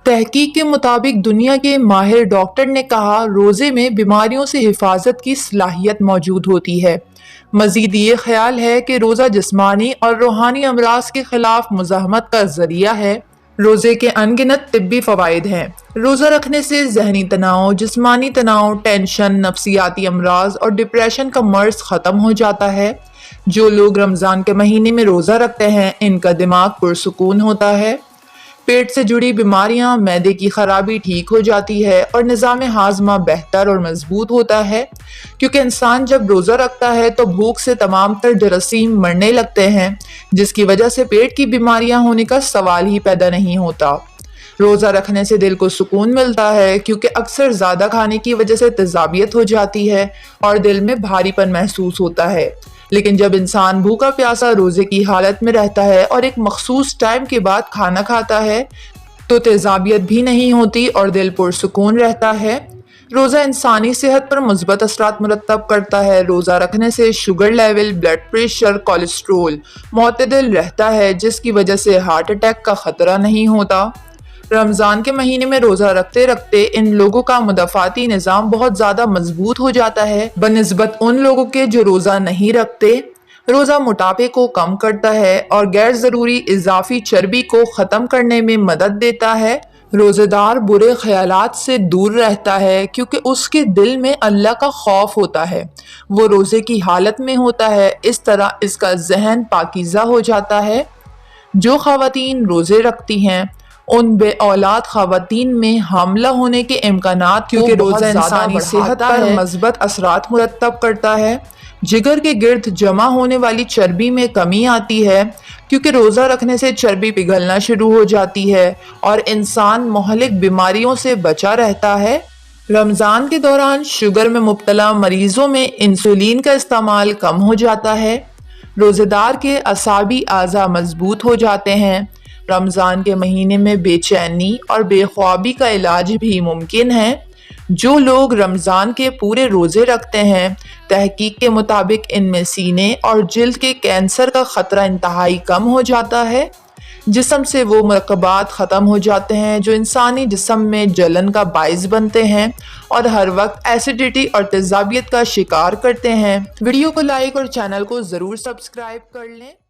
تحقیق کے مطابق دنیا کے ماہر ڈاکٹر نے کہا روزے میں بیماریوں سے حفاظت کی صلاحیت موجود ہوتی ہے۔ مزید یہ خیال ہے کہ روزہ جسمانی اور روحانی امراض کے خلاف مزاحمت کا ذریعہ ہے۔ روزے کے ان گنت طبی فوائد ہیں۔ روزہ رکھنے سے ذہنی تناؤ، جسمانی تناؤ، ٹینشن، نفسیاتی امراض اور ڈپریشن کا مرض ختم ہو جاتا ہے۔ جو لوگ رمضان کے مہینے میں روزہ رکھتے ہیں ان کا دماغ پرسکون ہوتا ہے۔ پیٹ سے جڑی بیماریاں، معدے کی خرابی ٹھیک ہو جاتی ہے اور نظام ہاضمہ بہتر اور مضبوط ہوتا ہے، کیونکہ انسان جب روزہ رکھتا ہے تو بھوک سے تمام تر جراثیم مرنے لگتے ہیں، جس کی وجہ سے پیٹ کی بیماریاں ہونے کا سوال ہی پیدا نہیں ہوتا۔ روزہ رکھنے سے دل کو سکون ملتا ہے، کیونکہ اکثر زیادہ کھانے کی وجہ سے تیزابیت ہو جاتی ہے اور دل میں بھاری پن محسوس ہوتا ہے۔ لیکن جب انسان بھوکا پیاسا روزے کی حالت میں رہتا ہے اور ایک مخصوص ٹائم کے بعد کھانا کھاتا ہے تو تیزابیت بھی نہیں ہوتی اور دل پرسکون رہتا ہے۔ روزہ انسانی صحت پر مثبت اثرات مرتب کرتا ہے۔ روزہ رکھنے سے sugar level, blood pressure, cholesterol معتدل رہتا ہے، جس کی وجہ سے ہارٹ اٹیک کا خطرہ نہیں ہوتا۔ رمضان کے مہینے میں روزہ رکھتے رکھتے ان لوگوں کا مدافعتی نظام بہت زیادہ مضبوط ہو جاتا ہے بنسبت ان لوگوں کے جو روزہ نہیں رکھتے۔ روزہ موٹاپے کو کم کرتا ہے اور غیر ضروری اضافی چربی کو ختم کرنے میں مدد دیتا ہے۔ روزہ دار برے خیالات سے دور رہتا ہے، کیونکہ اس کے دل میں اللہ کا خوف ہوتا ہے، وہ روزے کی حالت میں ہوتا ہے، اس طرح اس کا ذہن پاکیزہ ہو جاتا ہے۔ جو خواتین روزے رکھتی ہیں ان بے اولاد خواتین میں حاملہ ہونے کے امکانات کیونکہ روزہ انسانی صحت پر مثبت اثرات مرتب کرتا ہے۔ جگر کے گرد جمع ہونے والی چربی میں کمی آتی ہے، کیونکہ روزہ رکھنے سے چربی پگھلنا شروع ہو جاتی ہے اور انسان مہلک بیماریوں سے بچا رہتا ہے۔ رمضان کے دوران شوگر میں مبتلا مریضوں میں انسولین کا استعمال کم ہو جاتا ہے۔ روزہ دار کے اعصابی اعضاء مضبوط ہو جاتے ہیں۔ رمضان کے مہینے میں بے چینی اور بے خوابی کا علاج بھی ممکن ہے۔ جو لوگ رمضان کے پورے روزے رکھتے ہیں، تحقیق کے مطابق ان میں سینے اور جلد کے کینسر کا خطرہ انتہائی کم ہو جاتا ہے۔ جسم سے وہ مرکبات ختم ہو جاتے ہیں جو انسانی جسم میں جلن کا باعث بنتے ہیں اور ہر وقت ایسیڈیٹی اور تیزابیت کا شکار کرتے ہیں۔ ویڈیو کو لائک اور چینل کو ضرور سبسکرائب کر لیں۔